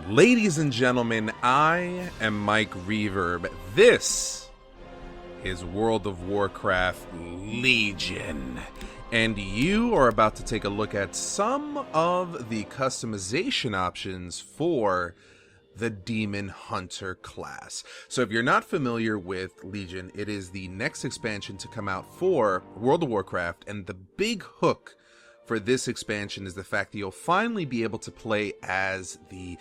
Ladies and gentlemen, I am MikeReverb. This is World of Warcraft Legion. And you are about to take a look at some of the customization options for the Demon Hunter class. So if you're not familiar with Legion, it is the next expansion to come out for World of Warcraft, and the big hook for this expansion is the fact that you'll finally be able to play as the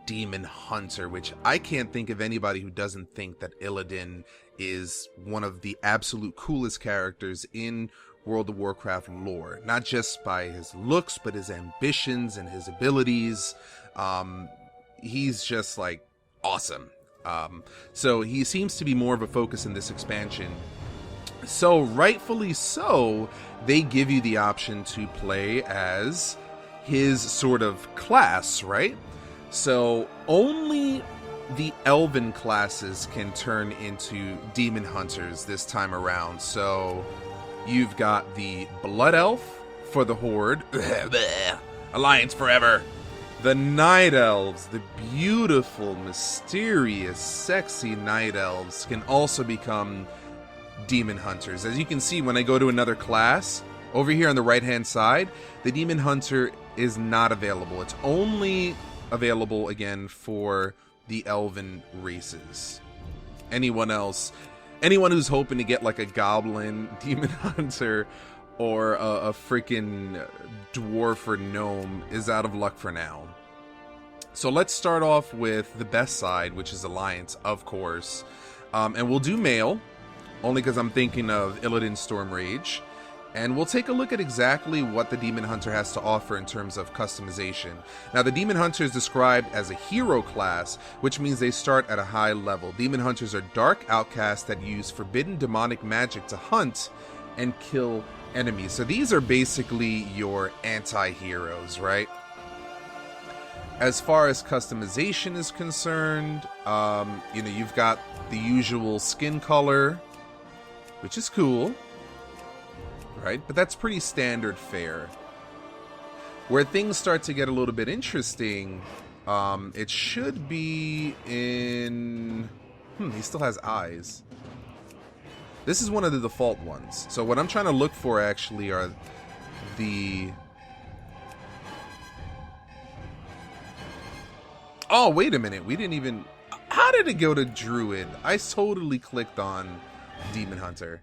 Demon Hunter, which I can't think of anybody who doesn't think that Illidan is one of the absolute coolest characters in World of Warcraft lore. Not just by his looks, but his ambitions and his abilities. He's just like awesome. So he seems to be more of a focus in this expansion. So rightfully so, they give you the option to play as his sort of class, right? So only the elven classes can turn into demon hunters this time around. So you've got the blood elf for the horde. Alliance forever. The night elves, the beautiful, mysterious, sexy night elves, can also become demon hunters. As you can see, when I go to another class, over here on the right hand side, the demon hunter is not available. It's only available again for the elven races. Anyone else, anyone who's hoping to get like a goblin demon hunter or a freaking dwarf or gnome is out of luck for now. So let's start off with the best side, which is Alliance, of course. And we'll do male, only because I'm thinking of Illidan Stormrage. And we'll take a look at exactly what the Demon Hunter has to offer in terms of customization. Now, the Demon Hunter is described as a hero class, which means they start at a high level. Demon Hunters are dark outcasts that use forbidden demonic magic to hunt and kill enemies. So these are basically your anti-heroes, right? As far as customization is concerned, you've got the usual skin color, which is cool, right? But that's pretty standard fare. Where things start to get a little bit interesting, it should be in... he still has eyes. This is one of the default ones. So what I'm trying to look for actually are the... Oh, wait a minute. We didn't even... How did it go to Druid? I totally clicked on Demon Hunter.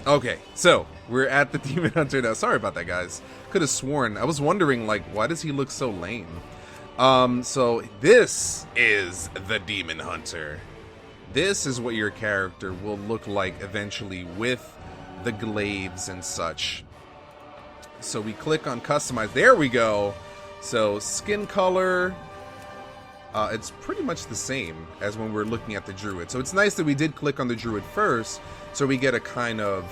Okay, so we're at the Demon Hunter now. Sorry about that, guys. Could have sworn. I was wondering, like, why does he look so lame? So this is the Demon Hunter. This is what your character will look like eventually with the glaives and such. So we click on customize. There we go. So skin color, it's pretty much the same as when we're looking at the Druid. So it's nice that we did click on the Druid first, so we get a kind of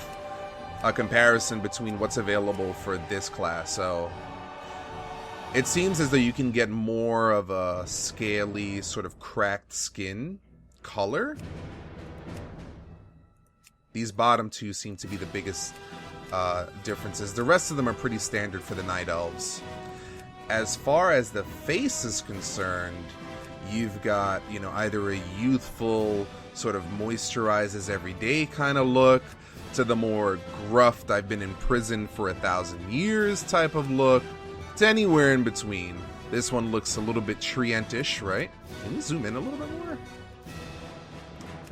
a comparison between what's available for this class. So it seems as though you can get more of a scaly, sort of cracked skin color. These bottom two seem to be the biggest differences. The rest of them are pretty standard for the Night Elves. As far as the face is concerned, you've got, either a youthful, sort of moisturizes every day kind of look, to the more gruff, I've been in prison for 1,000 years type of look, to anywhere in between. This one looks a little bit Treant-ish, right? Can you zoom in a little bit more?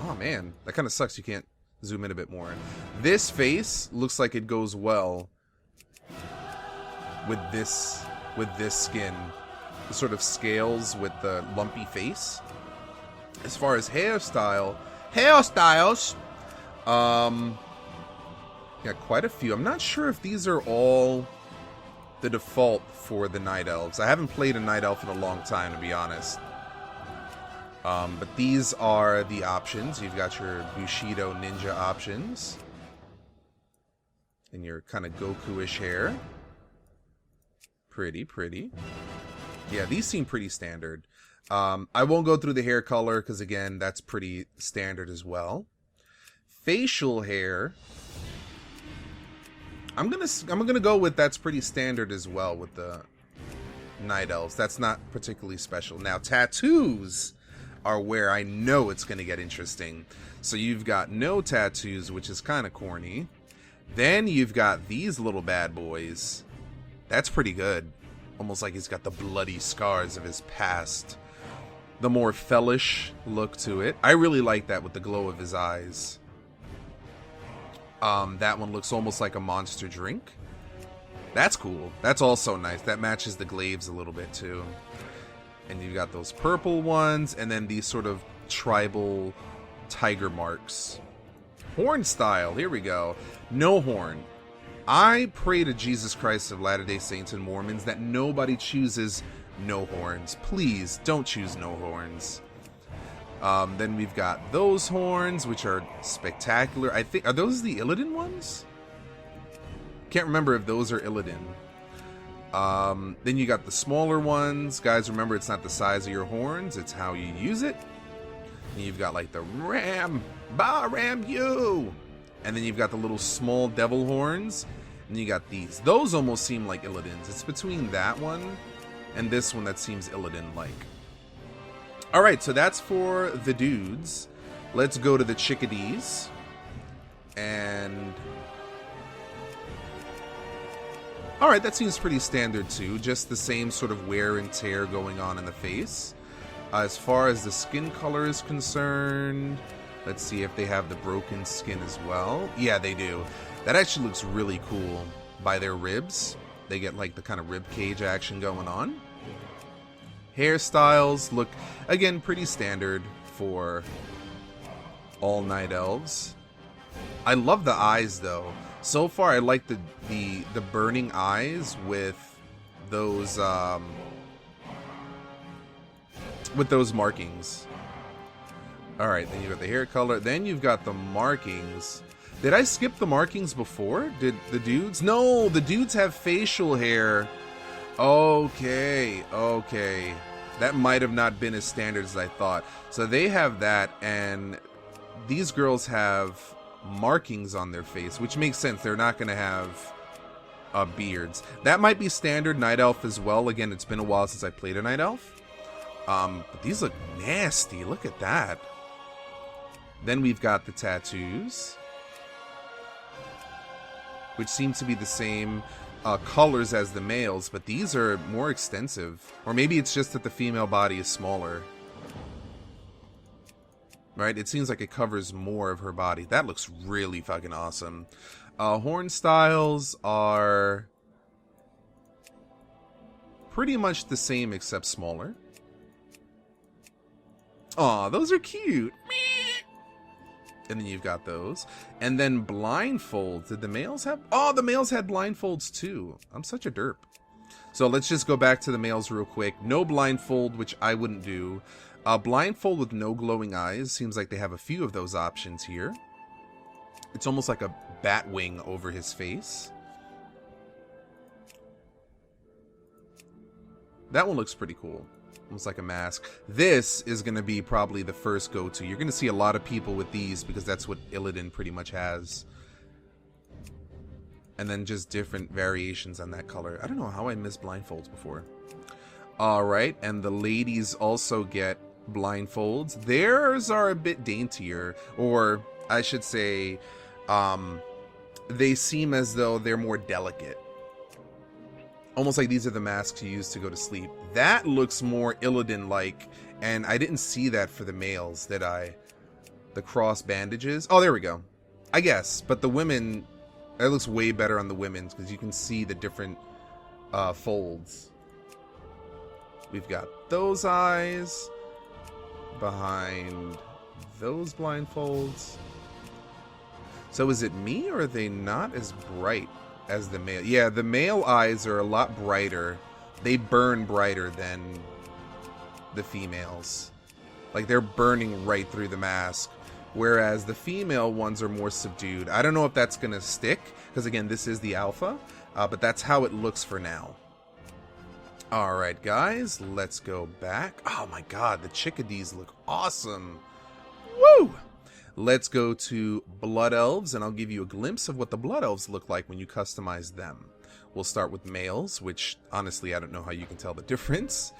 Oh man, that kind of sucks you can't zoom in a bit more. This face looks like it goes well with this skin. The sort of scales with the lumpy face. As far as hairstyles, got quite a few. I'm not sure if these are all the default for the Night Elves. I haven't played a Night Elf in a long time, to be honest. But these are the options. You've got your Bushido ninja options. And your kind of Goku-ish hair. Pretty. Yeah, these seem pretty standard. I won't go through the hair color because, again, that's pretty standard as well. Facial hair, I'm gonna go with that's pretty standard as well with the night elves. That's not particularly special. Now, tattoos are where I know it's going to get interesting. So you've got no tattoos, which is kind of corny. Then you've got these little bad boys. That's pretty good. Almost like he's got the bloody scars of his past. The more fellish look to it. I really like that with the glow of his eyes. That one looks almost like a monster drink. That's cool. That's also nice. That matches the glaives a little bit too. And you've got those purple ones, and then these sort of tribal tiger marks. Horn style. Here we go. No horn. I pray to Jesus Christ of Latter-day Saints and Mormons that nobody chooses no horns. Please don't choose no horns. Then we've got those horns, which are spectacular. I think, are those the Illidan ones? Can't remember if those are Illidan. Then you got the smaller ones. Guys, remember, it's not the size of your horns, it's how you use it. And you've got like the ram, you. And then you've got the little small devil horns. And you got these. Those almost seem like Illidan's. It's between that one and this one that seems Illidan-like. Alright, so that's for the dudes. Let's go to the chickadees. And... alright, that seems pretty standard too. Just the same sort of wear and tear going on in the face. As far as the skin color is concerned, let's see if they have the broken skin as well. Yeah, they do. That actually looks really cool by their ribs. They get like the kind of rib cage action going on. Hairstyles look, again, pretty standard for all night elves. I love the eyes though. So far, I like the burning eyes with those markings. All right, then you got the hair color. Then you've got the markings. Did I skip the markings before? Did the dudes? No, the dudes have facial hair. Okay. That might have not been as standard as I thought. So they have that, and these girls have markings on their face, which makes sense. They're not going to have beards. That might be standard night elf as well. Again, it's been a while since I played a night elf. But these look nasty. Look at that. Then we've got the tattoos, which seem to be the same colors as the males, but these are more extensive. Or maybe it's just that the female body is smaller. Right? It seems like it covers more of her body. That looks really fucking awesome. Horn styles are pretty much the same except smaller. Aw, those are cute. And then you've got those. And then blindfolds. Did the males have... oh, the males had blindfolds too. I'm such a derp. So let's just go back to the males real quick. No blindfold, which I wouldn't do. Blindfold with no glowing eyes. Seems like they have a few of those options here. It's almost like a bat wing over his face. That one looks pretty cool. Almost like a mask. This is going to be probably the first go-to. You're going to see a lot of people with these because that's what Illidan pretty much has. And then just different variations on that color. I don't know how I missed blindfolds before. Alright, and the ladies also get blindfolds. Theirs are a bit daintier. Or, I should say, they seem as though they're more delicate. Almost like these are the masks you use to go to sleep. That looks more Illidan-like, and I didn't see that for the males, did I? The cross bandages? Oh, there we go. I guess, but the women, it looks way better on the women's, because you can see the different folds. We've got those eyes behind those blindfolds. So is it me, or are they not as bright as the male? Yeah, the male eyes are a lot brighter. They burn brighter than the females. Like, they're burning right through the mask. Whereas the female ones are more subdued. I don't know if that's going to stick, because again, this is the alpha. But that's how it looks for now. Alright, guys, let's go back. Oh my god, the chickadees look awesome. Woo! Let's go to Blood Elves, and I'll give you a glimpse of what the Blood Elves look like when you customize them. We'll start with males, which honestly I don't know how you can tell the difference.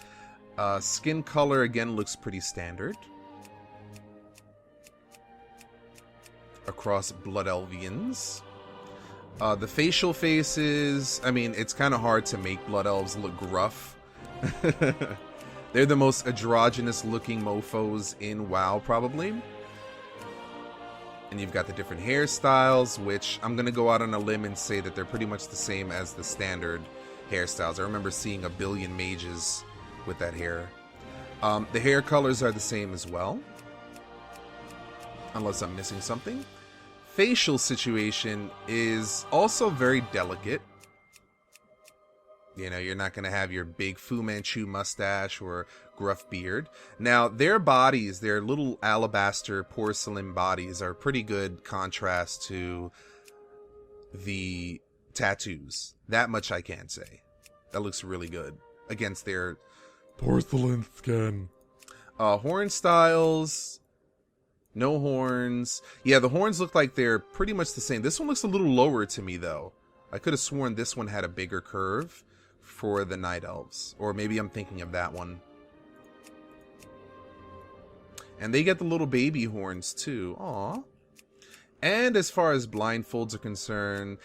Skin color again looks pretty standard across Blood Elvians. The facial faces, I mean, it's kind of hard to make Blood Elves look gruff. They're the most androgynous looking mofos in WoW, probably. And you've got the different hairstyles, which I'm going to go out on a limb and say that they're pretty much the same as the standard hairstyles. I remember seeing a billion mages with that hair. The hair colors are the same as well, unless I'm missing something. Facial situation is also very delicate. You know, you're not going to have your big Fu Manchu mustache or gruff beard. Now, their bodies, their little alabaster porcelain bodies, are pretty good contrast to the tattoos. That much I can say. That looks really good against their porcelain skin. Horn styles, no horns. Yeah, the horns look like they're pretty much the same. This one looks a little lower to me, though. I could have sworn this one had a bigger curve for the Night Elves. Or maybe I'm thinking of that one. And they get the little baby horns, too. Aww. And as far as blindfolds are concerned,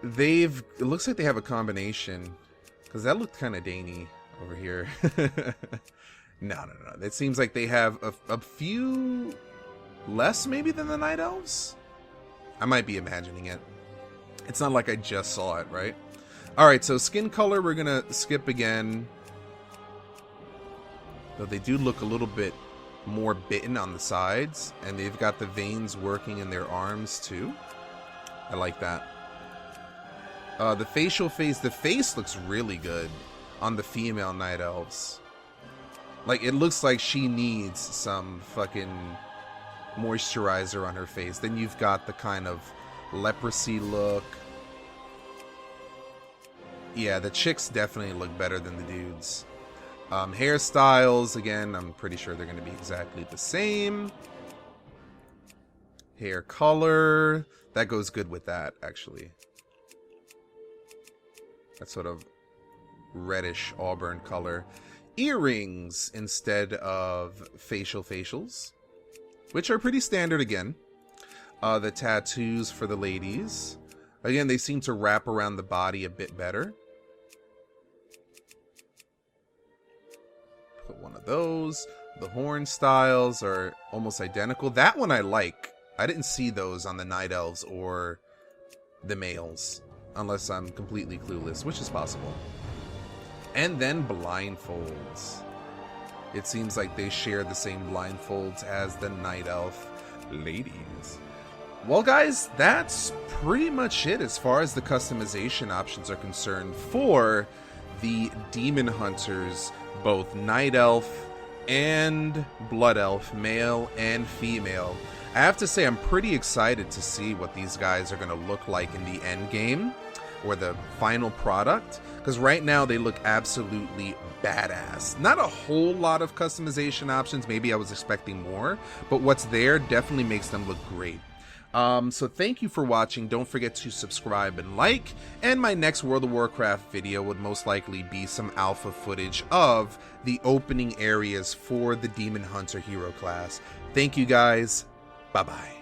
it looks like they have a combination. Because that looked kind of dainty over here. No. It seems like they have a few less maybe than the Night Elves. I might be imagining it. It's not like I just saw it, right? Alright, so skin color we're going to skip again. Though they do look a little bit more bitten on the sides. And they've got the veins working in their arms too. I like that. The facial face. The face looks really good on the female Night Elves. Like, it looks like she needs some fucking moisturizer on her face. Then you've got the kind of leprosy look. Yeah, the chicks definitely look better than the dudes. Hairstyles, again, I'm pretty sure they're going to be exactly the same. Hair color, that goes good with that, actually. That sort of reddish auburn color. Earrings instead of facials, which are pretty standard again. The tattoos for the ladies. Again, they seem to wrap around the body a bit better. Put one of those. The horn styles are almost identical. That one I like. I didn't see those on the Night Elves or the males, unless I'm completely clueless, which is possible. And then blindfolds. It seems like they share the same blindfolds as the Night Elf ladies. Well, guys, that's pretty much it as far as the customization options are concerned for the Demon Hunters, both Night Elf and Blood Elf, male and female. I have to say, I'm pretty excited to see what these guys are going to look like in the end game, or the final product, because right now they look absolutely badass. Not a whole lot of customization options, maybe I was expecting more, but what's there definitely makes them look great. So thank you for watching. Don't forget to subscribe and like, and my next World of Warcraft video would most likely be some alpha footage of the opening areas for the Demon Hunter hero class. Thank you guys. Bye-bye.